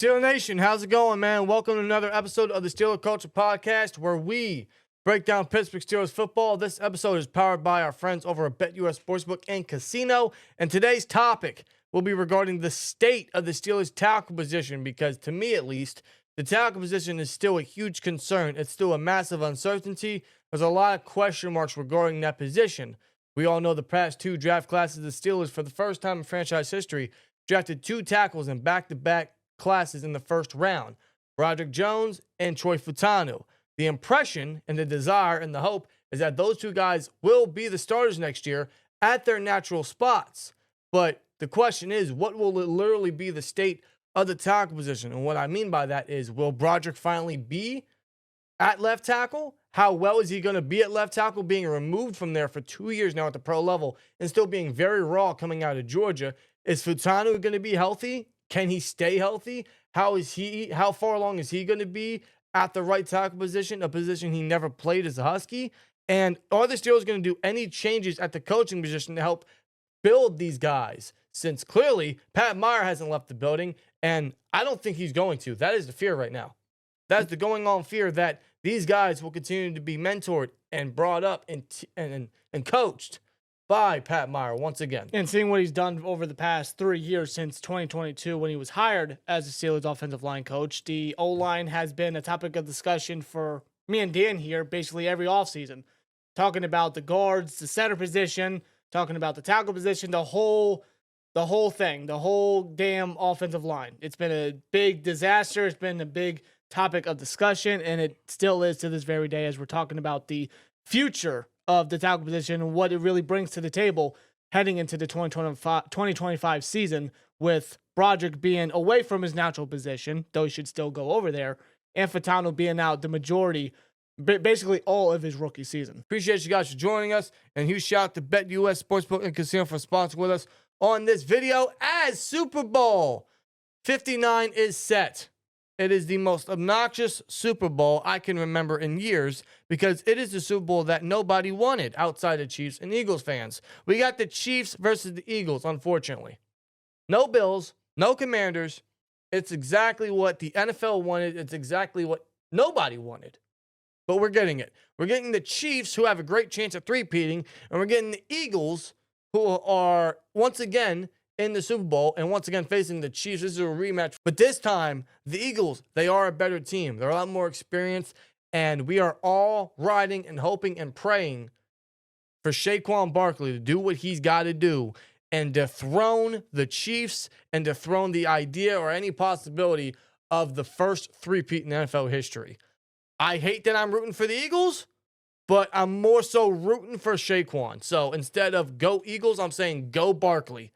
Steeler Nation, how's it going, man? Welcome to another episode of the Steeler Culture Podcast, where we break down Pittsburgh Steelers football. This episode is powered by our friends over at BetUS Sportsbook and Casino. And today's topic will be regarding the state of the Steelers' tackle position, because to me at least, the tackle position is still a huge concern. It's still a massive uncertainty. There's a lot of question marks regarding that position. We all know the past two draft classes of the Steelers, for the first time in franchise history, drafted two tackles in back-to-back classes in the first round, Broderick Jones and Fautanu. The impression and the desire and the hope is that those two guys will be the starters next year at their natural spots. But the question is, what will literally be the state of the tackle position? And what I mean by that is, will Broderick finally be at left tackle? How well is he going to be at left tackle, being removed from there for 2 years now at the pro level and still being very raw coming out of Georgia? Is Fautanu going to be healthy? Can he stay healthy? How far along is he going to be at the right tackle position, a position he never played as a Husky? And are the Steelers going to do any changes at the coaching position to help build these guys? Since clearly Pat Meyer hasn't left the building, and I don't think he's going to. That is the fear right now. That's the going on fear, that these guys will continue to be mentored and brought up and coached by Pat Meyer once again. And seeing what he's done over the past 3 years since 2022 when he was hired as the Steelers offensive line coach, the O-line has been a topic of discussion for me and Dan here basically every offseason. Talking about the guards, the center position, talking about the tackle position, the whole thing, the whole damn offensive line. It's been a big disaster. It's been a big topic of discussion, and it still is to this very day as we're talking about the future of the tackle position and what it really brings to the table heading into the 2025 season, with Broderick being away from his natural position, though he should still go over there, and Fautanu being out the majority, basically all of his rookie season. Appreciate you guys for joining us, and huge shout out to BetUS Sportsbook and Casino for sponsoring with us on this video as Super Bowl 59 is set. It is the most obnoxious Super Bowl I can remember in years, because it is the Super Bowl that nobody wanted outside of Chiefs and Eagles fans. We got the Chiefs versus the Eagles, unfortunately. No Bills, no Commanders. It's exactly what the NFL wanted. It's exactly what nobody wanted. But we're getting it. We're getting the Chiefs, who have a great chance at three-peating, and we're getting the Eagles, who are once again in the Super Bowl and once again facing the Chiefs. This is a rematch, but this time the Eagles, they are a better team. They're a lot more experienced, and we are all riding and hoping and praying for Saquon Barkley to do what he's got to do and dethrone the Chiefs and dethrone the idea or any possibility of the first three-peat in NFL history. I hate that I'm rooting for the Eagles, but I'm more so rooting for Saquon. So instead of go Eagles, I'm saying go Barkley.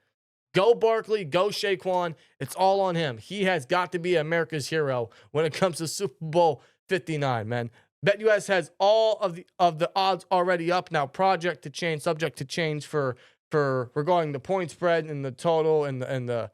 Go Barkley, go Saquon. It's all on him. He has got to be America's hero when it comes to Super Bowl 59, man. BetUS has all of the odds already up now, subject to change for regarding the point spread and the total and the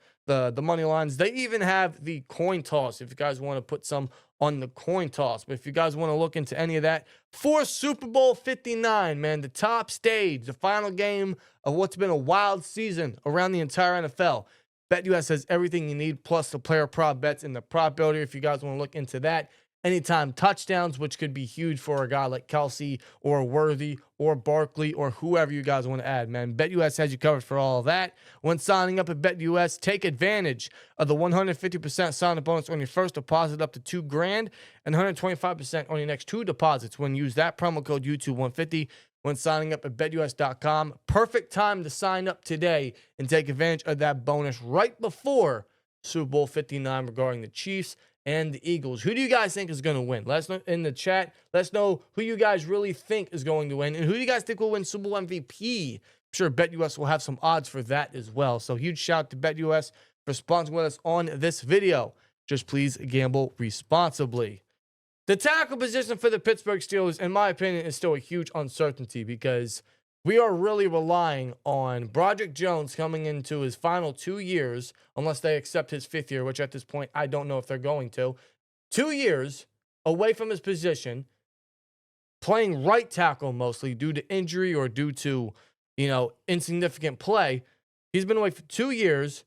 money lines. They even have the coin toss if you guys want to put some on the coin toss. But if you guys want to look into any of that, for Super Bowl 59, man, the top stage, the final game of what's been a wild season around the entire NFL, BetUS has everything you need, plus the player prop bets and the prop builder if you guys want to look into that. Anytime touchdowns, which could be huge for a guy like Kelsey or Worthy or Barkley or whoever you guys want to add, man. BetUS has you covered for all of that. When signing up at BetUS, take advantage of the 150% sign-up bonus on your first deposit up to $2,000 and 125% on your next two deposits when you use that promo code YouTube150 when signing up at BetUS.com. Perfect time to sign up today and take advantage of that bonus right before Super Bowl 59 regarding the Chiefs and the Eagles. Who do you guys think is going to win? Let us know in the chat. Let us know who you guys really think is going to win, and who do you guys think will win Super Bowl MVP? I'm sure BetUS will have some odds for that as well. So huge shout out to BetUS for sponsoring with us on this video. Just please gamble responsibly. The tackle position for the Pittsburgh Steelers, in my opinion, is still a huge uncertainty, because we are really relying on Broderick Jones coming into his final 2 years, unless they accept his 5th year, which at this point, I don't know if they're going to. 2 years away from his position, playing right tackle mostly due to injury or due to, insignificant play. He's been away for 2 years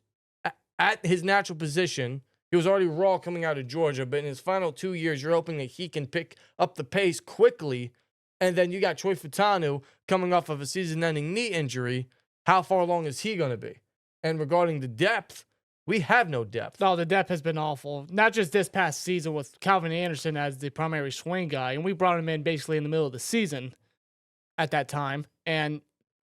at his natural position. He was already raw coming out of Georgia, but in his final 2 years, you're hoping that he can pick up the pace quickly. And then you got Troy Fautanu coming off of a season-ending knee injury. How far along is he going to be? And regarding the depth, we have no depth. No, the depth has been awful. Not just this past season with Calvin Anderson as the primary swing guy, and we brought him in basically in the middle of the season at that time. And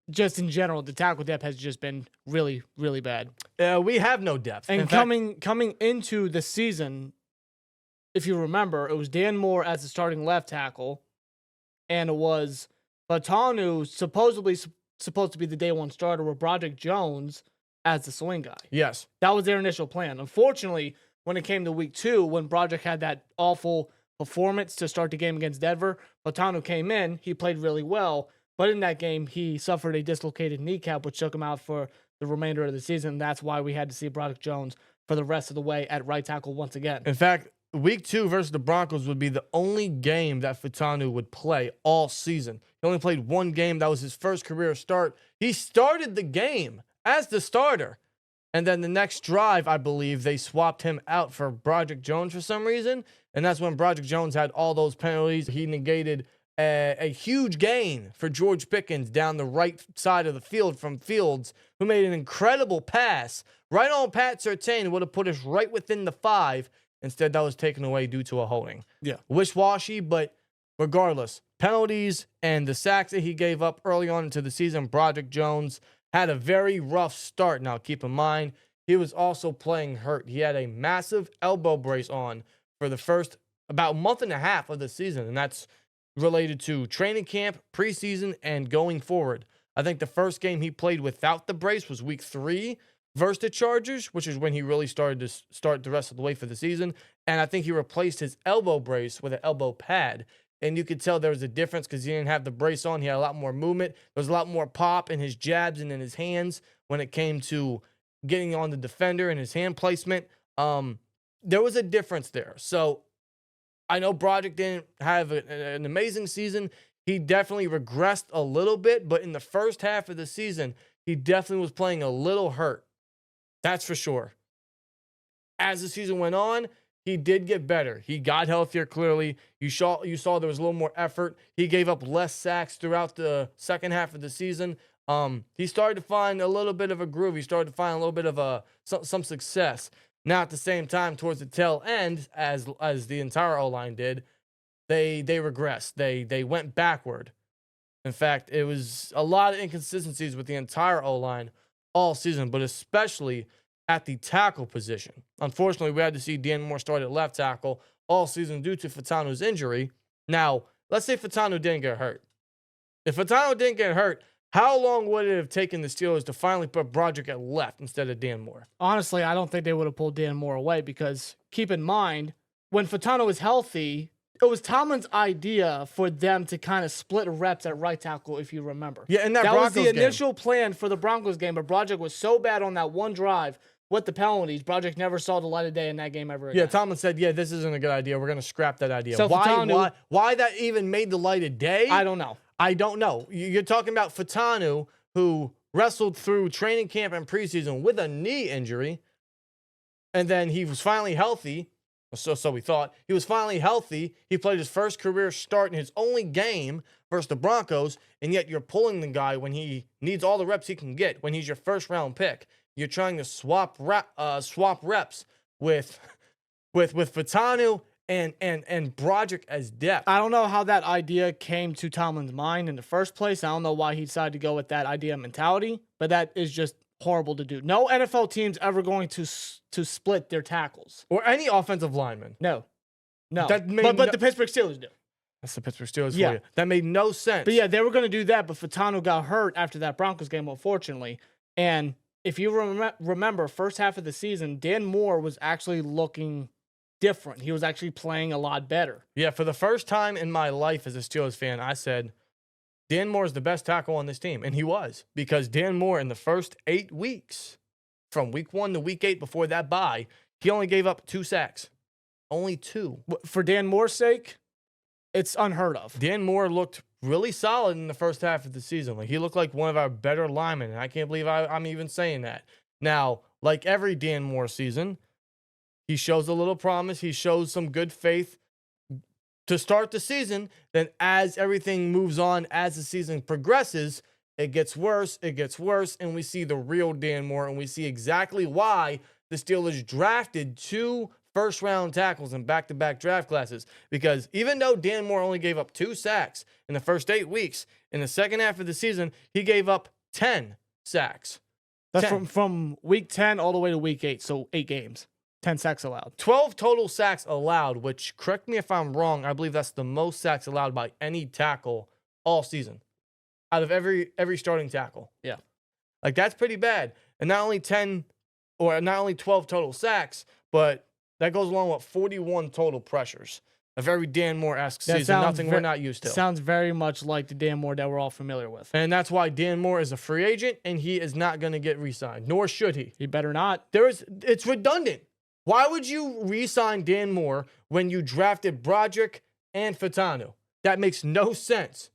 just in general, the tackle depth has just been really, really bad. We have no depth. And coming into the season, if you remember, it was Dan Moore as the starting left tackle, and it was Fautanu supposed to be the day one starter with Broderick Jones as the swing guy. Yes. That was their initial plan. Unfortunately, when it came to week 2, when Broderick had that awful performance to start the game against Denver, Fautanu came in. He played really well. But in that game, he suffered a dislocated kneecap, which took him out for the remainder of the season. That's why we had to see Broderick Jones for the rest of the way at right tackle once again. In fact, week 2 versus the Broncos would be the only game that Fautanu would play all season. He only played one game. That was his first career start. He started the game as the starter. And then the next drive, I believe, they swapped him out for Broderick Jones for some reason. And that's when Broderick Jones had all those penalties. He negated a huge gain for George Pickens down the right side of the field from Fields, who made an incredible pass right on Pat Surtain, would have put us right within the 5. Instead, that was taken away due to a holding. Yeah. Wish-washy, but regardless, penalties and the sacks that he gave up early on into the season, Broderick Jones had a very rough start. Now, keep in mind, he was also playing hurt. He had a massive elbow brace on for the first about month and a half of the season, and that's related to training camp, preseason, and going forward. I think the first game he played without the brace was week 3 versus the Chargers, which is when he really started to start the rest of the way for the season. And I think he replaced his elbow brace with an elbow pad. And you could tell there was a difference because he didn't have the brace on. He had a lot more movement. There was a lot more pop in his jabs and in his hands when it came to getting on the defender and his hand placement. There was a difference there. So I know Broderick didn't have an amazing season. He definitely regressed a little bit, but in the first half of the season, he definitely was playing a little hurt. That's for sure. As the season went on, he did get better. He got healthier, clearly. You saw there was a little more effort. He gave up less sacks throughout the second half of the season. He started to find a little bit of a groove. He started to find a little bit of some success. Now, at the same time, towards the tail end, as the entire O-line did, they regressed. They went backward. In fact, it was a lot of inconsistencies with the entire O-line all season, but especially at the tackle position. Unfortunately, we had to see Dan Moore start at left tackle all season due to Fautanu's injury. Now, let's say Fautanu didn't get hurt. If Fautanu didn't get hurt, how long would it have taken the Steelers to finally put Broderick at left instead of Dan Moore? Honestly, I don't think they would have pulled Dan Moore away because keep in mind, when Fautanu was healthy, it was Tomlin's idea for them to kind of split reps at right tackle, if you remember. Yeah, and that was Broncos the game. initial plan for the Broncos game, but Broderick was so bad on that one drive with the penalties, Broderick never saw the light of day in that game ever again. Yeah, Tomlin said, this isn't a good idea. We're going to scrap that idea. So why that even made the light of day? I don't know. I don't know. You're talking about Fautanu, who wrestled through training camp and preseason with a knee injury, and then he was finally healthy. So we thought. He was finally healthy. He played his first career start in his only game versus the Broncos, and yet you're pulling the guy when he needs all the reps he can get, when he's your first-round pick. You're trying to swap reps with Fautanu and Broderick as depth. I don't know how that idea came to Tomlin's mind in the first place. I don't know why he decided to go with that idea mentality, but that is just horrible to do. No NFL team's ever going to split their tackles. Or any offensive lineman. No. But the the Pittsburgh Steelers do. That's the Pittsburgh Steelers for you. That made no sense. But yeah, they were going to do that, but Fautanu got hurt after that Broncos game, unfortunately. And if you remember, first half of the season, Dan Moore was actually looking different. He was actually playing a lot better. Yeah, for the first time in my life as a Steelers fan, I said, Dan Moore is the best tackle on this team. And he was. Because Dan Moore, in the first 8 weeks, from week 1 to week 8 before that bye, he only gave up 2 sacks. Only 2. For Dan Moore's sake, it's unheard of. Dan Moore looked really solid in the first half of the season. Like, he looked like one of our better linemen, and I can't believe I'm even saying that. Now, like every Dan Moore season, He shows a little promise. He shows some good faith to start the season. Then as everything moves on, as the season progresses, it gets worse, and we see the real Dan Moore, and we see exactly why the Steelers drafted 2 first-round tackles in back-to-back draft classes. Because even though Dan Moore only gave up 2 sacks in the first 8 weeks, in the second half of the season, he gave up 10 sacks. That's from week 10 all the way to week 8, so 8 games. 10 sacks allowed. 12 total sacks allowed, which, correct me if I'm wrong, I believe that's the most sacks allowed by any tackle all season, out of every starting tackle. Yeah. Like, that's pretty bad. And not only 12 total sacks, but that goes along with 41 total pressures. A very Dan Moore-esque season, nothing we're not used to. Sounds very much like the Dan Moore that we're all familiar with. And that's why Dan Moore is a free agent, and he is not going to get re-signed, nor should he. He better not. It's redundant. Why would you re-sign Dan Moore when you drafted Broderick and Fautanu? That makes no sense.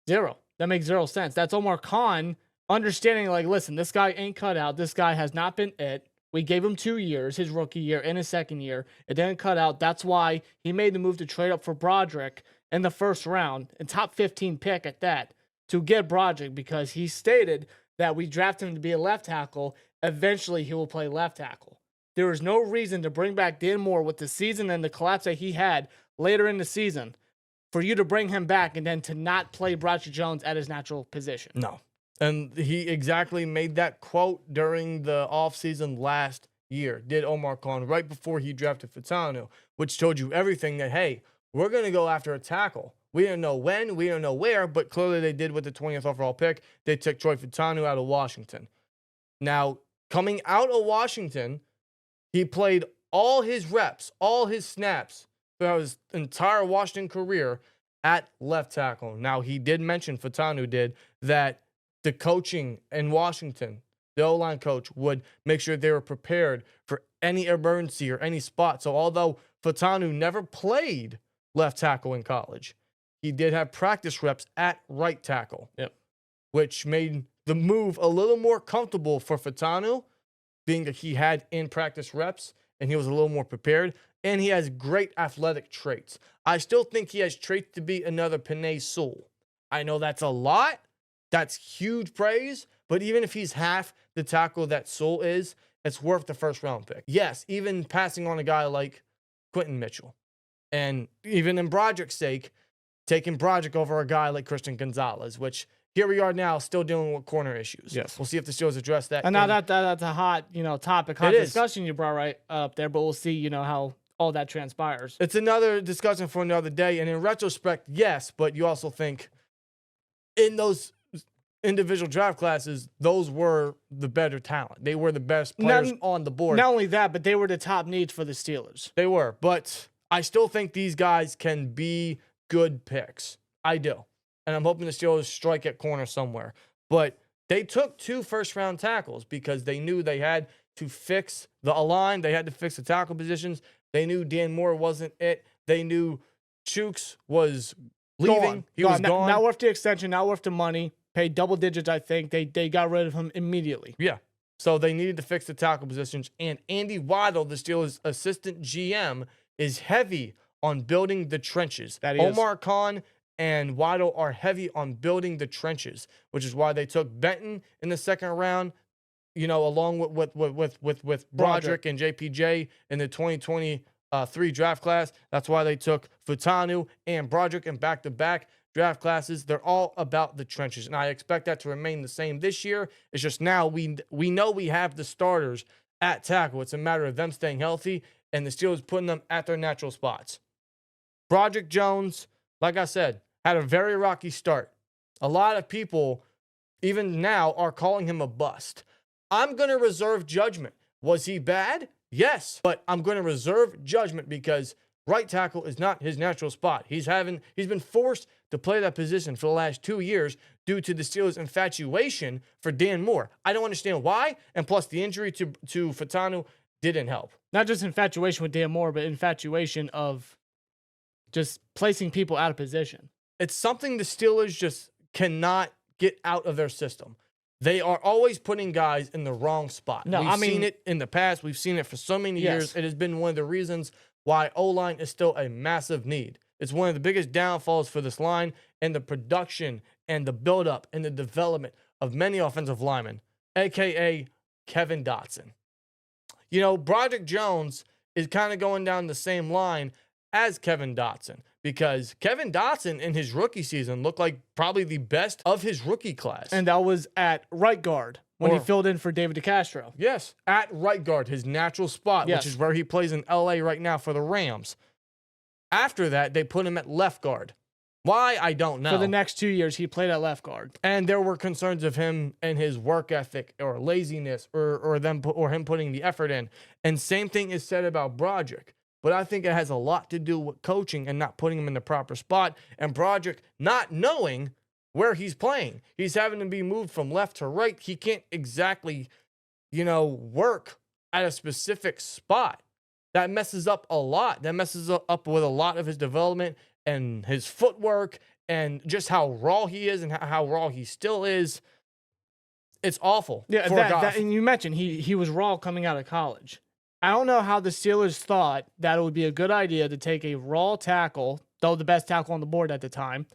Zero. That makes 0 sense. That's Omar Khan understanding, like, listen, this guy ain't cut out. This guy has not been it. We gave him 2 years, his rookie year and his second year. It didn't cut out. That's why he made the move to trade up for Broderick in the first round, and top 15 pick at that, to get Broderick, because he stated that we drafted him to be a left tackle. Eventually, he will play left tackle. There is no reason to bring back Dan Moore with the season and the collapse that he had later in the season for you to bring him back and then to not play Broderick Jones at his natural position. No. And he exactly made that quote during the offseason last year, did Omar Khan, right before he drafted Fautanu, which told you everything that, hey, we're going to go after a tackle. We didn't know when, we didn't know where, but clearly they did with the 20th overall pick. They took Troy Fautanu out of Washington. Now, coming out of Washington, he played all his reps, all his snaps throughout his entire Washington career at left tackle. Now, he did mention, Fautanu did, that the coaching in Washington, the O-line coach, would make sure they were prepared for any emergency or any spot. So although Fautanu never played left tackle in college, he did have practice reps at right tackle, which made the move a little more comfortable for Fautanu, being that he had in-practice reps and he was a little more prepared, and he has great athletic traits. I still think he has traits to be another Penei Sewell. I know that's a lot. That's huge praise, but even if he's half the tackle that Sewell is, it's worth the first-round pick. Yes, even passing on a guy like Quentin Mitchell. And even in Broderick's sake, taking Broderick over a guy like Christian Gonzalez, which here we are now still dealing with corner issues. Yes. We'll see if the Steelers address that. And now that's a hot, topic, hot discussion you brought right up there, but we'll see, how all that transpires. It's another discussion for another day. And in retrospect, yes, but you also think in those individual draft classes, those were the better talent. They were the best players on the board. Not only that, but they were the top needs for the Steelers. They were, but I still think these guys can be good picks. I do. And I'm hoping the Steelers strike at corner somewhere. But they took 2 first-round tackles because they knew they had to fix the O-line. They had to fix the tackle positions. They knew Dan Moore wasn't it. They knew Chooks was leaving. He was gone. Not worth the extension, not worth the money. Paid double digits, I think. They got rid of him immediately. Yeah. So they needed to fix the tackle positions. And Andy Waddle, the Steelers' assistant GM, is heavy on building the trenches. That is. Omar Khan and Waddle are heavy on building the trenches, which is why they took Benton in the second round, along with Broderick and JPJ in the 2023 draft class. That's why they took Fautanu and Broderick in back-to-back draft classes. They're all about the trenches, and I expect that to remain the same this year. It's just now we know we have the starters at tackle. It's a matter of them staying healthy and the Steelers putting them at their natural spots. Broderick Jones, like I said, had a very rocky start. A lot of people, even now, are calling him a bust. I'm going to reserve judgment. Was he bad? Yes, but I'm going to reserve judgment because right tackle is not his natural spot. He's been forced to play that position for the last 2 years due to the Steelers' infatuation for Dan Moore. I don't understand why, and plus the injury to Fautanu didn't help. Not just infatuation with Dan Moore, but infatuation of just placing people out of position. It's something the Steelers just cannot get out of their system. They are always putting guys in the wrong spot. No, We've seen it in the past. We've seen it for so many years. It has been one of the reasons why O-line is still a massive need. It's one of the biggest downfalls for this line, and the production and the buildup and the development of many offensive linemen, a.k.a. Kevin Dotson. You know, Broderick Jones is kind of going down the same line as Kevin Dotson, because Kevin Dotson in his rookie season looked like probably the best of his rookie class. And that was at right guard when he filled in for David DeCastro. Yes, at right guard, his natural spot, which is where he plays in LA right now for the Rams. After that, they put him at left guard. Why? I don't know. For the next 2 years, he played at left guard. And there were concerns of him and his work ethic or laziness or him putting the effort in. And same thing is said about Broderick. But I think it has a lot to do with coaching and not putting him in the proper spot. And Broderick not knowing where he's playing. He's having to be moved from left to right. He can't exactly, work at a specific spot. That messes up a lot. That messes up with a lot of his development and his footwork and just how raw he is and how raw he still is. It's awful. Yeah, and you mentioned he was raw coming out of college. I don't know how the Steelers thought that it would be a good idea to take a raw tackle, though the best tackle on the board at the time,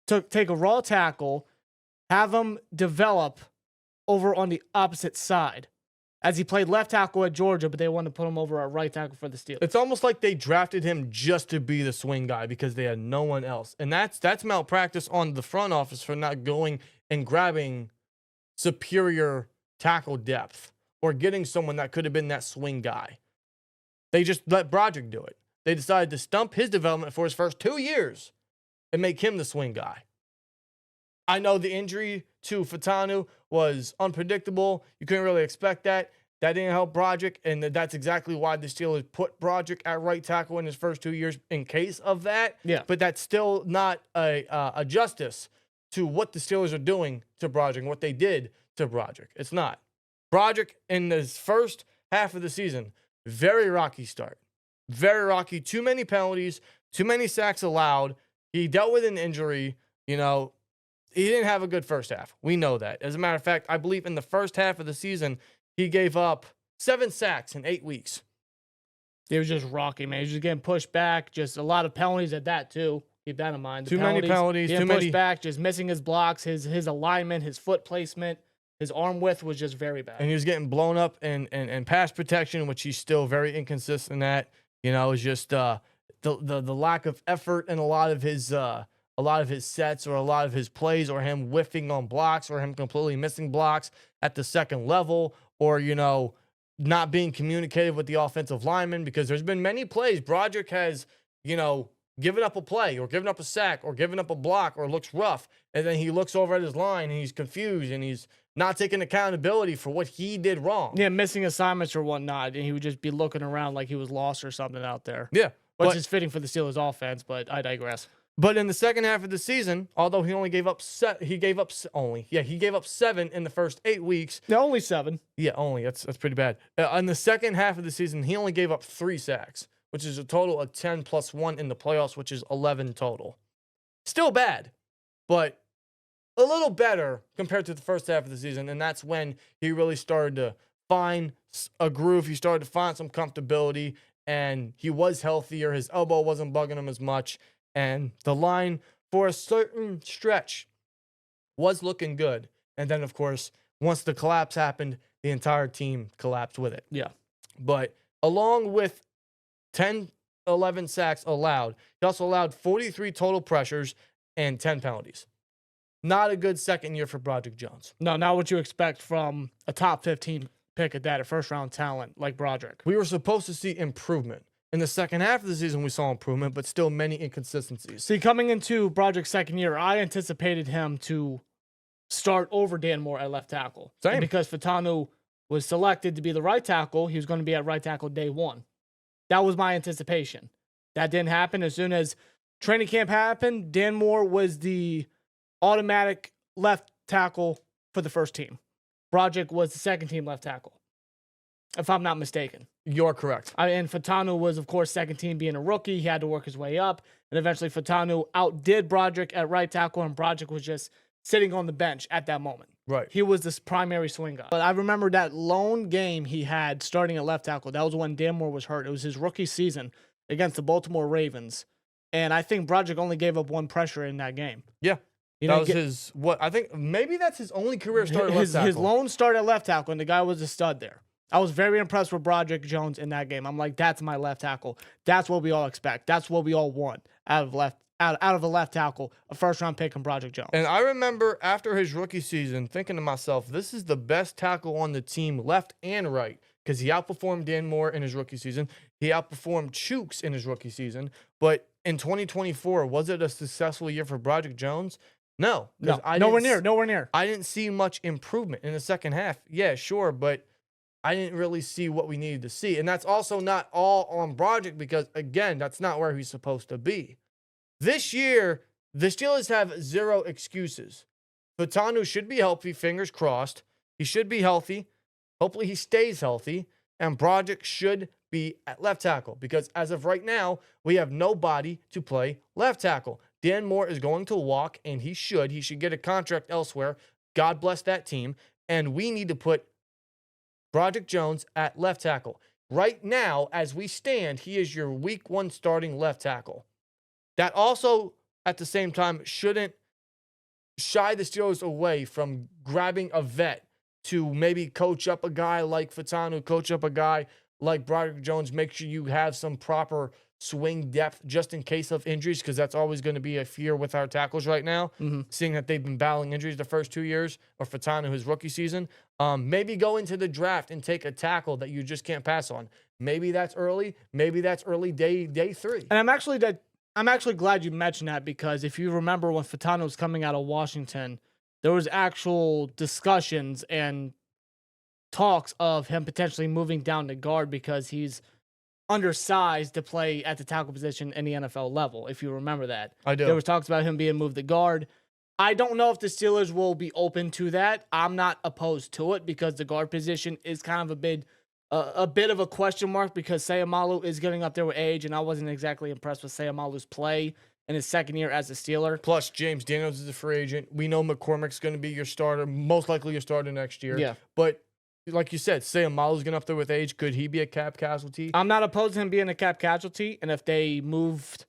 to take a raw tackle, have him develop over on the opposite side, as he played left tackle at Georgia, but they wanted to put him over at right tackle for the Steelers. It's almost like they drafted him just to be the swing guy because they had no one else. And that's malpractice on the front office for not going and grabbing superior tackle depth or getting someone that could have been that swing guy. They just let Broderick do it. They decided to stump his development for his first 2 years and make him the swing guy. I know the injury to Fautanu was unpredictable. You couldn't really expect that. That didn't help Broderick, and that's exactly why the Steelers put Broderick at right tackle in his first 2 years in case of that. Yeah. But that's still not a justice to what the Steelers are doing to Broderick and what they did to Broderick. It's not. Broderick, in his first half of the season, very rocky start. Very rocky. Too many penalties, too many sacks allowed. He dealt with an injury. He didn't have a good first half. We know that. As a matter of fact, I believe in the first half of the season, he gave up 7 sacks in 8 weeks. It was just rocky, man. He was just getting pushed back. Just a lot of penalties at that, too. Keep that in mind. Too many penalties. Getting pushed back, just missing his blocks, his alignment, his foot placement. His arm width was just very bad. And he was getting blown up in pass protection, which he's still very inconsistent at. It's just the lack of effort in a lot of his sets or a lot of his plays, or him whiffing on blocks, or him completely missing blocks at the second level, or not being communicative with the offensive lineman, because there's been many plays Broderick has given up a play or given up a sack or given up a block or looks rough, and then he looks over at his line and he's confused and he's not taking accountability for what he did wrong. Yeah, missing assignments or whatnot, and he would just be looking around like he was lost or something out there. Yeah. Which is fitting for the Steelers offense, but I digress. But in the second half of the season, although he only gave up 7 in the first 8 weeks. Yeah, only 7. Yeah, only. That's pretty bad. In the second half of the season, he only gave up 3 sacks, which is a total of 10 plus 1 in the playoffs, which is 11 total. Still bad, but a little better compared to the first half of the season, and that's when he really started to find a groove. He started to find some comfortability, and he was healthier. His elbow wasn't bugging him as much, and the line for a certain stretch was looking good. And then, of course, once the collapse happened, the entire team collapsed with it. Yeah. But along with 10, 11 sacks allowed, he also allowed 43 total pressures and 10 penalties. Not a good second year for Broderick Jones. No, not what you expect from a top 15 pick at that, a first-round talent like Broderick. We were supposed to see improvement. In the second half of the season, we saw improvement, but still many inconsistencies. See, coming into Broderick's second year, I anticipated him to start over Dan Moore at left tackle. Same. And because Fautanu was selected to be the right tackle, he was going to be at right tackle day one. That was my anticipation. That didn't happen. As soon as training camp happened, Dan Moore was the automatic left tackle for the first team. Broderick was the second team left tackle, if I'm not mistaken. You're correct. And Fautanu was, of course, second team being a rookie. He had to work his way up. And eventually Fautanu outdid Broderick at right tackle, and Broderick was just sitting on the bench at that moment. Right. He was this primary swing guy. But I remember that lone game he had starting at left tackle. That was when Dan Moore was hurt. It was his rookie season against the Baltimore Ravens. And I think Broderick only gave up one pressure in that game. Yeah. That was his, I think maybe that's his only career start at left tackle. His lone start at left tackle, and the guy was a stud there. I was very impressed with Broderick Jones in that game. I'm like, that's my left tackle. That's what we all expect. That's what we all want out of a left tackle, a first-round pick in Broderick Jones. And I remember after his rookie season thinking to myself, this is the best tackle on the team, left and right, because he outperformed Dan Moore in his rookie season. He outperformed Chooks in his rookie season. But in 2024, was it a successful year for Broderick Jones? No. Nowhere near. I didn't see much improvement in the second half. Yeah, sure, but I didn't really see what we needed to see. And that's also not all on Broderick because, again, that's not where he's supposed to be. This year, the Steelers have zero excuses. Fautanu should be healthy, fingers crossed. He should be healthy. Hopefully he stays healthy. And Broderick should be at left tackle because as of right now, we have nobody to play left tackle. Dan Moore is going to walk, and he should. He should get a contract elsewhere. God bless that team. And we need to put Broderick Jones at left tackle. Right now, as we stand, he is your week 1 starting left tackle. That also, at the same time, shouldn't shy the Steelers away from grabbing a vet to maybe coach up a guy like Fautanu, coach up a guy like Broderick Jones, make sure you have some proper swing depth just in case of injuries, because that's always going to be a fear with our tackles right now, seeing that they've been battling injuries the first 2 years, or Fautanu, his rookie season. Maybe go into the draft and take a tackle that you just can't pass on. Maybe that's early. Maybe that's early day 3. And I'm actually glad you mentioned that because if you remember when Fautanu was coming out of Washington, there was actual discussions and talks of him potentially moving down to guard because he's undersized to play at the tackle position in the NFL level, if you remember that. I do. There was talks about him being moved to guard. I don't know if the Steelers will be open to that. I'm not opposed to it because the guard position is kind of a bit of a question mark because Sayamalu is getting up there with age, and I wasn't exactly impressed with Sayamalu's play in his second year as a Steeler. Plus, James Daniels is a free agent. We know McCormick's going to be your starter, most likely your starter next year. Yeah. But like you said, Sayamalu's getting up there with age. Could he be a cap casualty? I'm not opposed to him being a cap casualty, and if they moved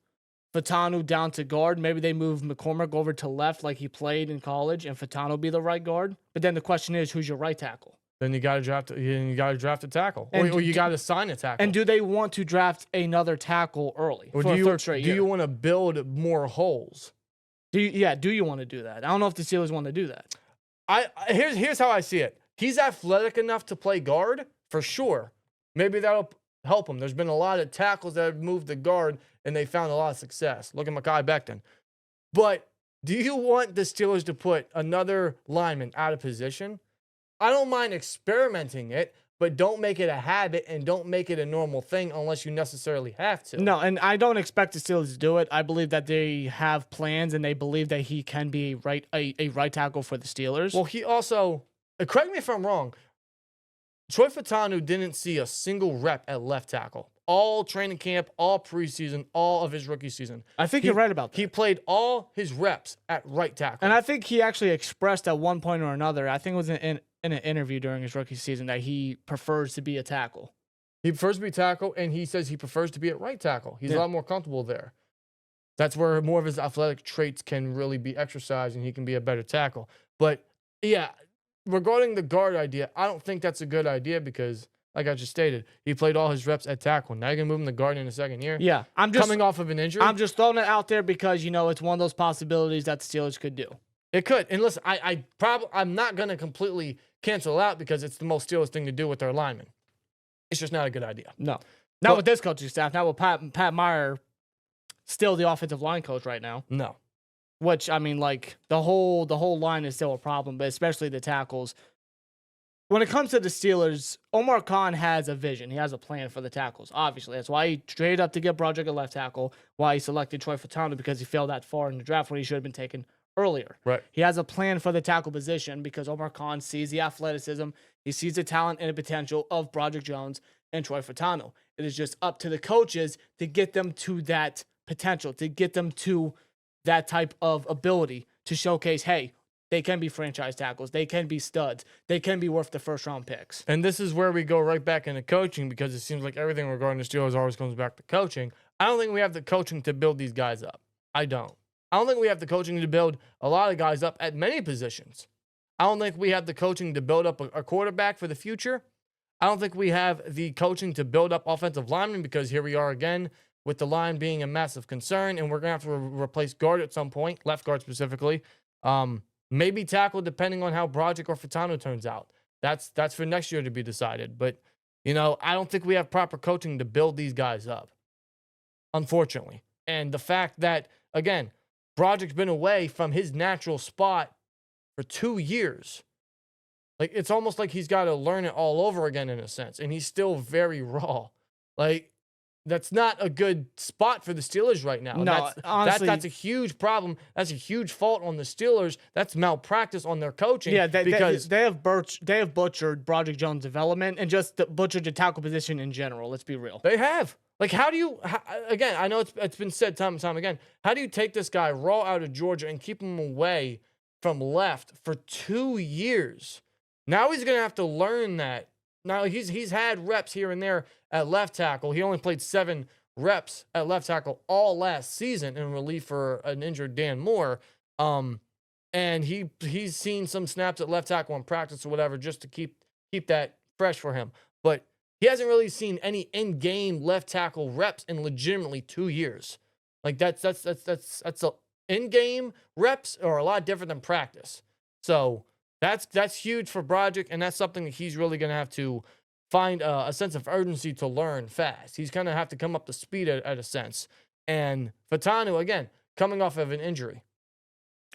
Fautanu down to guard, maybe they move McCormick over to left like he played in college, and Fautanu be the right guard. But then the question is, who's your right tackle? Then you got to draft a tackle, or you got to sign a tackle. And do they want to draft another tackle early or for a third straight year? Do you want to build more holes? Do you want to do that? I don't know if the Steelers want to do that. Here's how I see it. He's athletic enough to play guard for sure. Maybe that'll help him. There's been a lot of tackles that have moved to guard and they found a lot of success. Look at Mekhi Becton. But do you want the Steelers to put another lineman out of position? I don't mind experimenting it, but don't make it a habit and don't make it a normal thing unless you necessarily have to. No, and I don't expect the Steelers to do it. I believe that they have plans and they believe that he can be a right tackle for the Steelers. Well, he also, correct me if I'm wrong, Troy Fautanu didn't see a single rep at left tackle. All training camp, all preseason, all of his rookie season. I think you're right about that. He played all his reps at right tackle. And I think he actually expressed at one point or another, I think it was in an interview during his rookie season, that he prefers to be a tackle. He prefers to be tackle, and he says he prefers to be at right tackle. He's a lot more comfortable there. That's where more of his athletic traits can really be exercised, and he can be a better tackle. But, yeah, regarding the guard idea, I don't think that's a good idea because, like I just stated, he played all his reps at tackle. Now you're going to move him to guard in the second year? Yeah. Coming off of an injury? I'm just throwing it out there because, it's one of those possibilities that the Steelers could do. It could. And listen, I'm not going to completely cancel out because it's the most Steelers thing to do with their linemen. It's just not a good idea. No. Not with this coaching staff. Not with Pat Meyer, still the offensive line coach right now. No. Which, I mean, like, the whole line is still a problem, but especially the tackles. When it comes to the Steelers, Omar Khan has a vision. He has a plan for the tackles, obviously. That's why he traded up to get Broderick a left tackle, why he selected Troy Fautanu, because he fell that far in the draft when he should have been taken earlier. Right. He has a plan for the tackle position because Omar Khan sees the athleticism, he sees the talent and the potential of Broderick Jones and Troy Fautanu. It is just up to the coaches to get them to that potential, to get them to that type of ability to showcase, hey, They can be franchise tackles. They can be studs. They can be worth the first-round picks. And this is where we go right back into coaching, because it seems like everything regarding the Steelers always comes back to coaching. I don't think we have the coaching to build these guys up. I don't think we have the coaching to build a lot of guys up at many positions. I don't think we have the coaching to build up a quarterback for the future. I don't think we have the coaching to build up offensive linemen, because here we are again with the line being a massive concern, and we're going to have to replace guard at some point, left guard specifically. Maybe tackle, depending on how Broderick or Fautanu turns out. That's for next year to be decided. But, I don't think we have proper coaching to build these guys up, unfortunately. And the fact that, again, Broderick's been away from his natural spot for 2 years. Like, it's almost like he's got to learn it all over again in a sense. And he's still very raw. Like, that's not a good spot for the Steelers right now. No, honestly, that's a huge problem. That's a huge fault on the Steelers. That's malpractice on their coaching. Yeah, because they have butchered Broderick Jones' development and just butchered the tackle position in general. Let's be real. They have. Like, again, I know it's been said time and time again. How do you take this guy raw out of Georgia and keep him away from left for 2 years? Now he's going to have to learn that. Now he's had reps here and there at left tackle. He only played 7 reps at left tackle all last season in relief for an injured Dan Moore. And he's seen some snaps at left tackle in practice or whatever, just to keep that fresh for him. But he hasn't really seen any in-game left tackle reps in legitimately 2 years. Like, that's a in-game reps are a lot different than practice. So that's huge for Broderick, and that's something that he's really going to have to find a sense of urgency to learn fast. He's going to have to come up to speed at a sense. And Fautanu, again, coming off of an injury.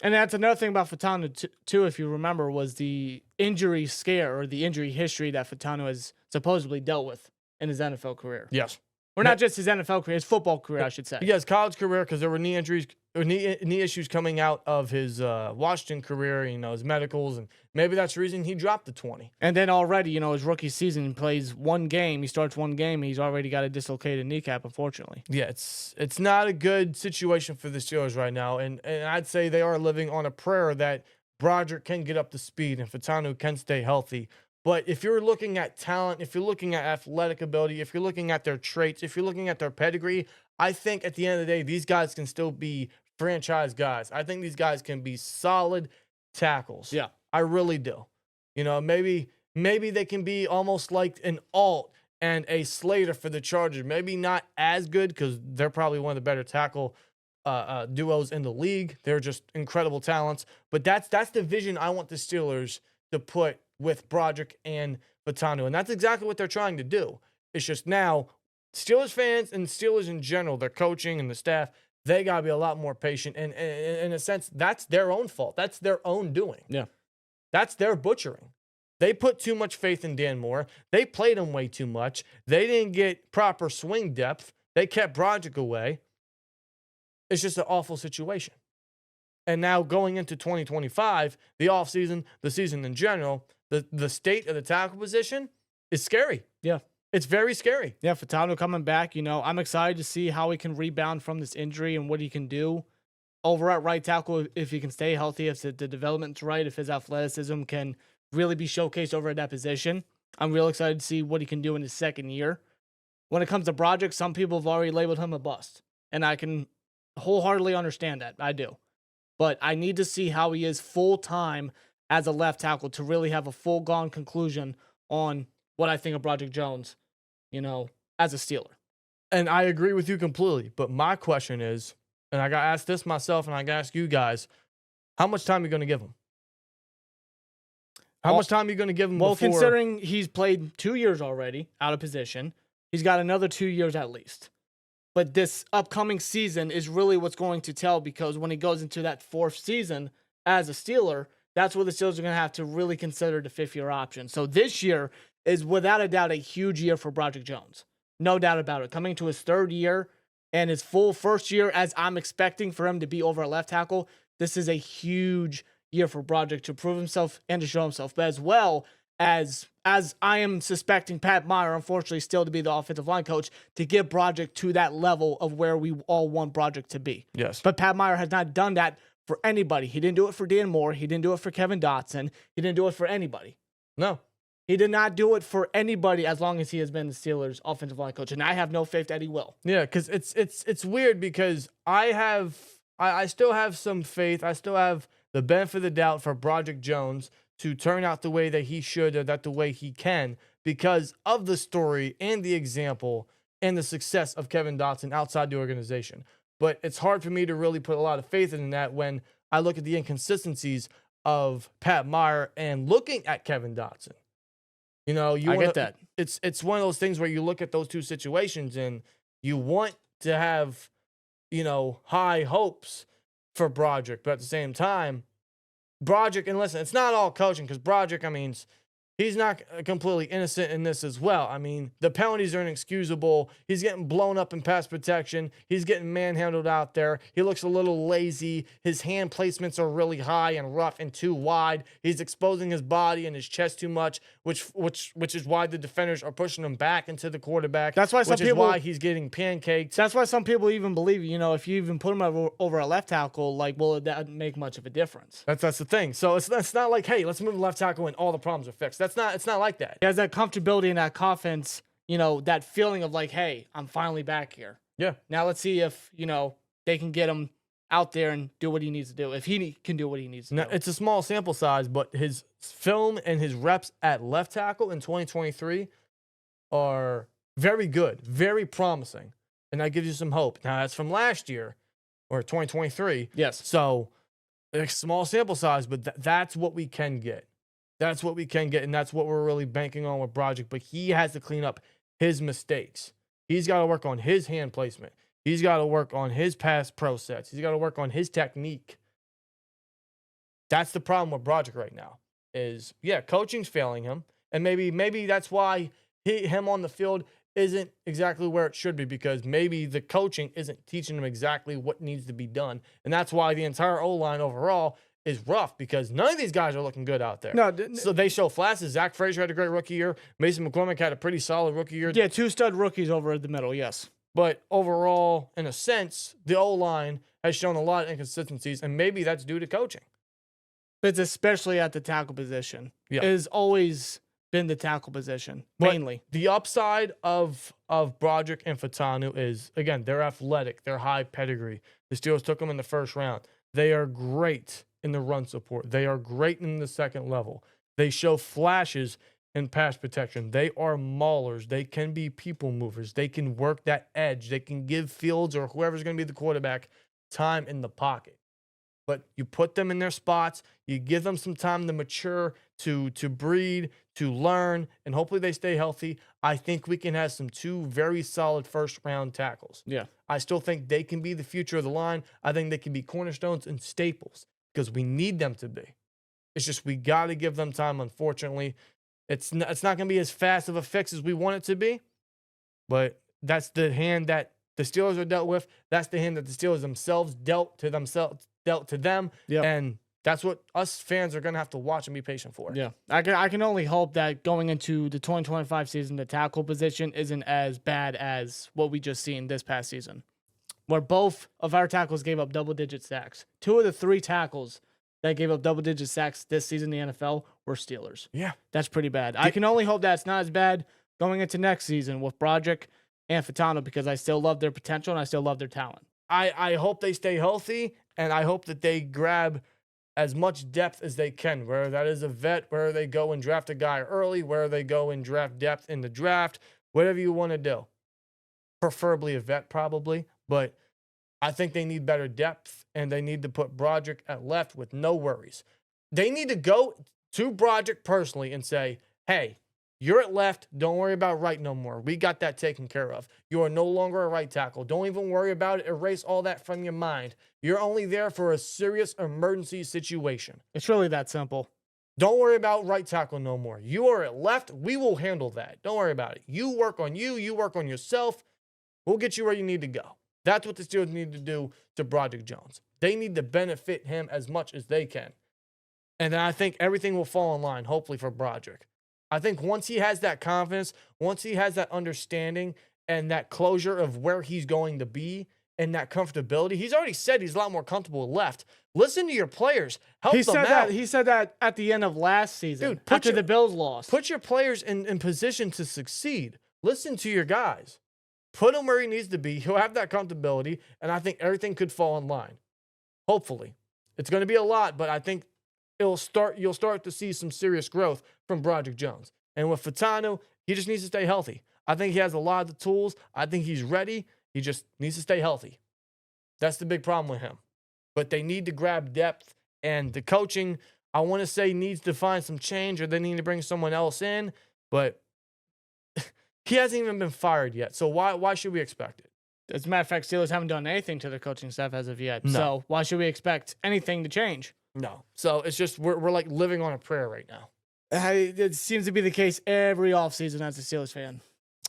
And that's another thing about Fautanu, too, if you remember, was the injury scare or the injury history that Fautanu has supposedly dealt with in his NFL career. Yes. Or not just his NFL career, his football career, I should say. Yes, college career, because there were knee injuries, or knee issues coming out of his Washington career, his medicals, and maybe that's the reason he dropped the 20. And then already, his rookie season, he plays one game, he starts one game, and he's already got a dislocated kneecap, unfortunately. Yeah, it's not a good situation for the Steelers right now, and I'd say they are living on a prayer that Broderick can get up to speed and Fautanu can stay healthy. But if you're looking at talent, if you're looking at athletic ability, if you're looking at their traits, if you're looking at their pedigree, I think at the end of the day, these guys can still be franchise guys. I think these guys can be solid tackles. Yeah. I really do. Maybe they can be almost like an Alt and a Slater for the Chargers. Maybe not as good, because they're probably one of the better tackle duos in the league. They're just incredible talents. But that's the vision I want the Steelers to put with Broderick and Fautanu. And that's exactly what they're trying to do. It's just now, Steelers fans and Steelers in general, their coaching and the staff, they got to be a lot more patient. And in a sense, that's their own fault. That's their own doing. Yeah. That's their butchering. They put too much faith in Dan Moore. They played him way too much. They didn't get proper swing depth. They kept Broderick away. It's just an awful situation. And now going into 2025, the offseason, the season in general, the state of the tackle position is scary. Yeah. It's very scary. Yeah, Fautanu coming back, I'm excited to see how he can rebound from this injury and what he can do over at right tackle if he can stay healthy, if the development's right, if his athleticism can really be showcased over at that position. I'm real excited to see what he can do in his second year. When it comes to Broderick, some people have already labeled him a bust, and I can wholeheartedly understand that. I do. But I need to see how he is full-time as a left tackle to really have a full-gone conclusion on what I think of Broderick Jones, as a Steeler. And I agree with you completely. But my question is, and I got to ask this myself and I got to ask you guys, how much time are you going to give him? How much time are you going to give him Well, before? Considering he's played 2 years already out of position, he's got another 2 years at least. But this upcoming season is really what's going to tell, because when he goes into that 4th season as a Steeler, that's where the Steelers are going to have to really consider the 5th-year option. So this year is without a doubt a huge year for Broderick Jones. No doubt about it. Coming to his 3rd year and his full 1st year, as I'm expecting for him to be over at left tackle, this is a huge year for Broderick to prove himself and to show himself, but as well as I am suspecting Pat Meyer, unfortunately, still to be the offensive line coach, to get Broderick to that level of where we all want Broderick to be. Yes. But Pat Meyer has not done that for anybody. He didn't do it for Dan Moore. He didn't do it for Kevin Dotson. He didn't do it for anybody. No. He did not do it for anybody as long as he has been the Steelers' offensive line coach, and I have no faith that he will. Yeah, because it's weird because I still have some faith. I still have the benefit of the doubt for Broderick Jones to turn out the way that he should or that the way he can because of the story and the example and the success of Kevin Dotson outside the organization. But it's hard for me to really put a lot of faith in that when I look at the inconsistencies of Pat Meyer and looking at Kevin Dotson. You know, I get that. It's one of those things where you look at those two situations and you want to have, you know, high hopes for Broderick, but at the same time, Broderick, and listen, it's not all coaching because Broderick, I mean, he's not completely innocent in this as well. I mean, the penalties are inexcusable. He's getting blown up in pass protection. He's getting manhandled out there. He looks a little lazy. His hand placements are really high and rough and too wide. He's exposing his body and his chest too much, which is why the defenders are pushing him back into the quarterback. That's why which is why he's getting pancaked. That's why some people even believe, you know, if you even put him over a left tackle, like, will that make much of a difference? That's the thing. So it's not like, hey, let's move the left tackle and all the problems are fixed. It's not like that. He has that comfortability and that confidence, you know, that feeling of like, hey, I'm finally back here. Yeah. Now let's see if, you know, they can get him out there and do what he needs to do. If he can do what he needs to do. It's a small sample size, but his film and his reps at left tackle in 2023 are very good, very promising. And that gives you some hope. Now, that's from last year or 2023. Yes. So, a small sample size, but that's what we can get. That's what we can get, and that's what we're really banking on with Broderick. But he has to clean up his mistakes. He's got to work on his hand placement. He's got to work on his pass pro sets. He's got to work on his technique. That's the problem with Broderick right now is, yeah, coaching's failing him. And maybe that's why him on the field isn't exactly where it should be because maybe the coaching isn't teaching him exactly what needs to be done. And that's why the entire O-line overall is rough because none of these guys are looking good out there. No, so they show flashes. Zach Frazier had a great rookie year. Mason McCormick had a pretty solid rookie year. Yeah, two stud rookies over at the middle, yes. But overall, in a sense, the O-line has shown a lot of inconsistencies, and maybe that's due to coaching. It's especially at the tackle position. Yeah. It has always been the tackle position, But mainly. the upside of Broderick and Fautanu is, again, they're athletic. They're high pedigree. The Steelers took them in the first round. They are great in the run support. They are great in the second level. They show flashes in pass protection. They are maulers. They can be people movers. They can work that edge. They can give Fields or whoever's going to be the quarterback time in the pocket. But you put them in their spots. You give them some time to mature, to breed, to learn, and hopefully they stay healthy. I think we can have some two very solid first-round tackles. Yeah. I still think they can be the future of the line. I think they can be cornerstones and staples because we need them to be. It's just we got to give them time, unfortunately. It's not going to be as fast of a fix as we want it to be, but that's the hand that the Steelers are dealt with. That's the hand that the Steelers themselves dealt to them. Yep. And that's what us fans are going to have to watch and be patient for. Yeah. I can only hope that going into the 2025 season, the tackle position isn't as bad as what we just seen this past season, where both of our tackles gave up double-digit sacks. Two of the three tackles that gave up double-digit sacks this season in the NFL were Steelers. Yeah. That's pretty bad. I can only hope that's not as bad going into next season with Broderick and Fautanu because I still love their potential and I still love their talent. I hope they stay healthy, and I hope that they grab as much depth as they can, whether that is a vet, where they go and draft a guy early, where they go and draft depth in the draft, whatever you want to do. Preferably a vet, probably, but I think they need better depth, and they need to put Broderick at left with no worries. They need to go to Broderick personally and say, hey, you're at left. Don't worry about right no more. We got that taken care of. You are no longer a right tackle. Don't even worry about it. Erase all that from your mind. You're only there for a serious emergency situation. It's really that simple. Don't worry about right tackle no more. You are at left. We will handle that. Don't worry about it. You work on you. You work on yourself. We'll get you where you need to go. That's what the Steelers need to do to Broderick Jones. They need to benefit him as much as they can. And then I think everything will fall in line, hopefully, for Broderick. I think once he has that confidence, once he has that understanding and that closure of where he's going to be and that comfortability. He's already said he's a lot more comfortable left. Listen to your players. Help He them said out. that. He said that at the end of last season, Dude, after the Bills lost. Put your players in position to succeed. Listen to your guys. Put him where he needs to be. He'll have that comfortability, and I think everything could fall in line. Hopefully. It's going to be a lot, but I think you'll start to see some serious growth from Broderick Jones. And with Fautanu, he just needs to stay healthy. I think he has a lot of the tools. I think he's ready. He just needs to stay healthy. That's the big problem with him. But they need to grab depth, and the coaching, I want to say, needs to find some change, or they need to bring someone else in, but he hasn't even been fired yet. So why should we expect it? As a matter of fact, Steelers haven't done anything to their coaching staff as of yet. No. So why should we expect anything to change? No. So it's just we're like living on a prayer right now. It seems to be the case every offseason as a Steelers fan.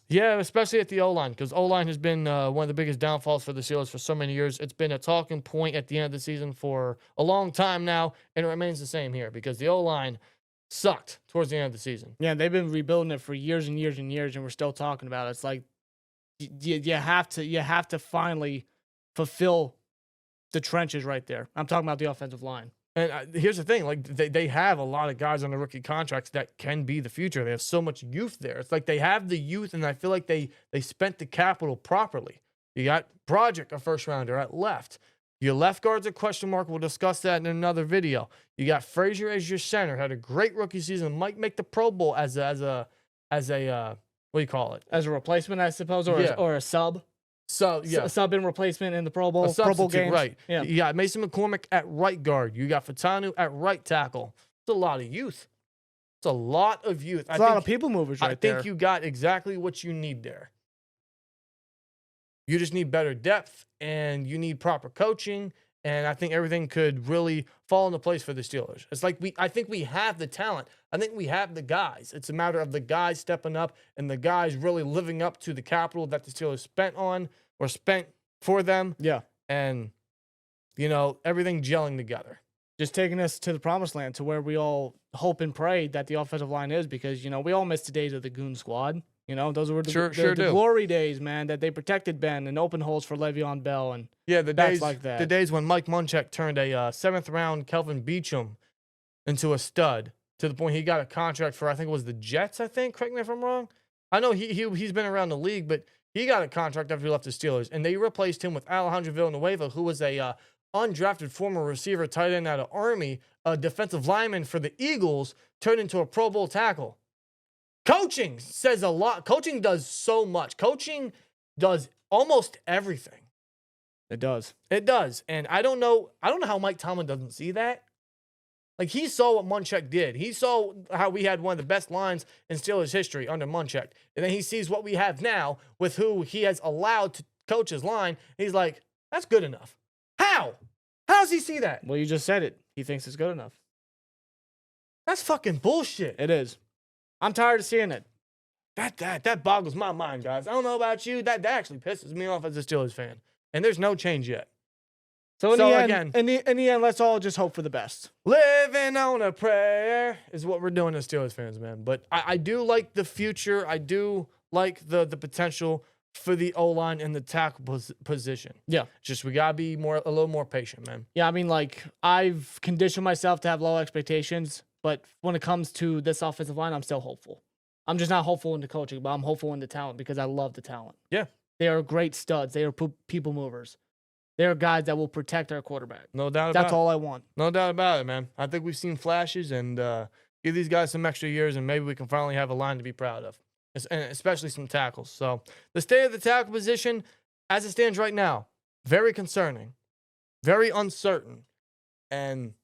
Yeah, especially at the O-line, because O-line has been one of the biggest downfalls for the Steelers for so many years. It's been a talking point at the end of the season for a long time now, and it remains the same here because the O-line sucked towards the end of the season. Yeah, they've been rebuilding it for years and years and years, and we're still talking about it. It's like you have to finally fulfill the trenches right there. I'm talking about the offensive line. And here's the thing, like they have a lot of guys on the rookie contracts that can be the future. They have so much youth there. It's like they have the youth, and I feel like they spent the capital properly. You got Broderick, a first rounder at left. Your left guard's a question mark. We'll discuss that in another video. You got Frazier as your center. Had a great rookie season. Might make the Pro Bowl as a what do you call it? As a replacement, I suppose, or a sub. So yeah, A sub in replacement in the Pro Bowl. Pro Bowl games. Right. Yeah. You got Mason McCormick at right guard. You got Fautanu at right tackle. It's a lot of youth. It's a lot of youth. It's a lot of people movers right there. I think you got exactly what you need there. You just need better depth, and you need proper coaching, and I think everything could really fall into place for the Steelers. It's like I think we have the talent. I think we have the guys. It's a matter of the guys stepping up and the guys really living up to the capital that the Steelers spent for them. Yeah. And, everything gelling together. Just taking us to the promised land, to where we all hope and pray that the offensive line is, because, we all miss the days of the Goon Squad. Those were the glory days, man, that they protected Ben and open holes for Le'Veon Bell. And yeah, the days like that. The days when Mike Munchak turned a 7th-round Kelvin Beachum into a stud to the point he got a contract for, I think it was the Jets, correct me if I'm wrong. I know he's been around the league, but he got a contract after he left the Steelers, and they replaced him with Alejandro Villanueva, who was a undrafted former receiver, tight end out of Army, a defensive lineman for the Eagles, turned into a Pro Bowl tackle. Coaching says a lot. Coaching does so much. Coaching does almost everything. It does. It does. And I don't know how Mike Tomlin doesn't see that. Like, he saw what Munchak did. He saw how we had one of the best lines in Steelers history under Munchak. And then he sees what we have now with who he has allowed to coach his line. He's like, that's good enough. How? How does he see that? Well, you just said it. He thinks it's good enough. That's fucking bullshit. It is. I'm tired of seeing it. That boggles my mind, guys. I don't know about you. That actually pisses me off as a Steelers fan. And there's no change yet. So in the end, let's all just hope for the best. Living on a prayer is what we're doing as Steelers fans, man. But I do like the future. I do like the potential for the O-line and the tackle position. Yeah. Just we got to be a little more patient, man. Yeah, I mean, like, I've conditioned myself to have low expectations, but when it comes to this offensive line, I'm still hopeful. I'm just not hopeful in the coaching, but I'm hopeful in the talent because I love the talent. Yeah. They are great studs. They are people movers. They are guys that will protect our quarterback. No doubt about it. That's all I want. No doubt about it, man. I think we've seen flashes, and give these guys some extra years, and maybe we can finally have a line to be proud of, and especially some tackles. So the state of the tackle position, as it stands right now, very concerning, very uncertain, and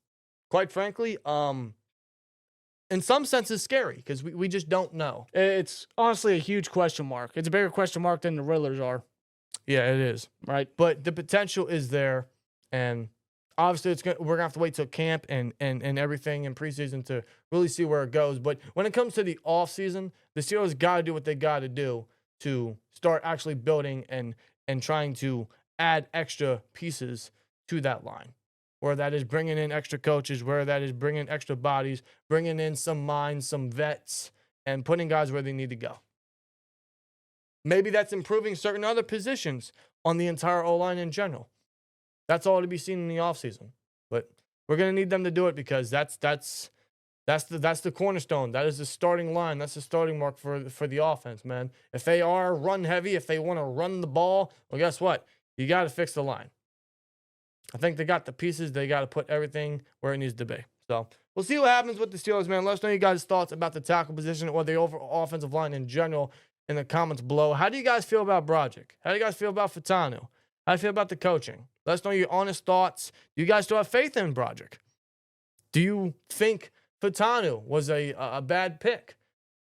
quite frankly, in some senses scary because we just don't know. It's honestly a huge question mark. It's a bigger question mark than the Riddlers are. Yeah, it is. Right. But the potential is there, and obviously we're going to have to wait till camp and everything in preseason to really see where it goes. But when it comes to the offseason, the Steelers got to do what they got to do to start actually building and trying to add extra pieces to that line. Where that is bringing in extra coaches, where that is bringing in extra bodies, bringing in some minds, some vets, and putting guys where they need to go. Maybe that's improving certain other positions on the entire O-line in general. That's all to be seen in the offseason. But we're going to need them to do it because that's the cornerstone. That is the starting line. That's the starting mark for the offense, man. If they are run heavy, if they want to run the ball, well, guess what? You got to fix the line. I think they got the pieces. They got to put everything where it needs to be. So we'll see what happens with the Steelers, man. Let us know you guys' thoughts about the tackle position or the overall offensive line in general in the comments below. How do you guys feel about Broderick? How do you guys feel about Fautanu? How do you feel about the coaching? Let us know your honest thoughts. Do you guys still have faith in Broderick? Do you think Fautanu was a bad pick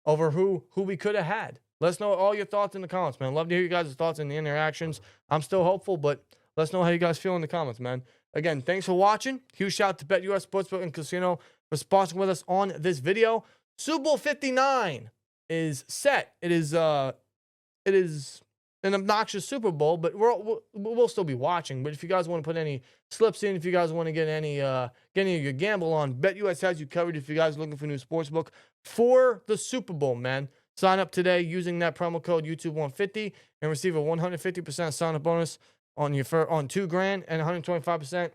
over who we could have had? Let us know all your thoughts in the comments, man. Love to hear you guys' thoughts in the interactions. I'm still hopeful, but let us know how you guys feel in the comments, man. Again, thanks for watching. Huge shout out to Bet US Sportsbook and Casino for sponsoring with us on this video. Super Bowl 59 is set. It is an obnoxious Super Bowl, but we'll still be watching. But if you guys want to put any slips in, if you guys want to get any of your gamble on, BetUS has you covered if you guys are looking for a new sportsbook for the Super Bowl, man. Sign up today using that promo code YouTube150 and receive a 150% sign-up bonus on $2,000 and 125%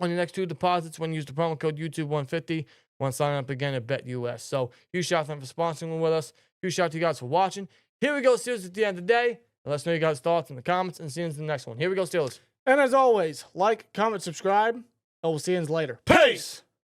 on your next 2 deposits when you use the promo code YouTube150 when signing up again at BetUS. So huge shout out to them for sponsoring with us. Huge shout out to you guys for watching. Here we go, Steelers, at the end of the day. Let us know you guys' thoughts in the comments and see you in the next one. Here we go, Steelers. And as always, like, comment, subscribe, and we'll see you later. Peace!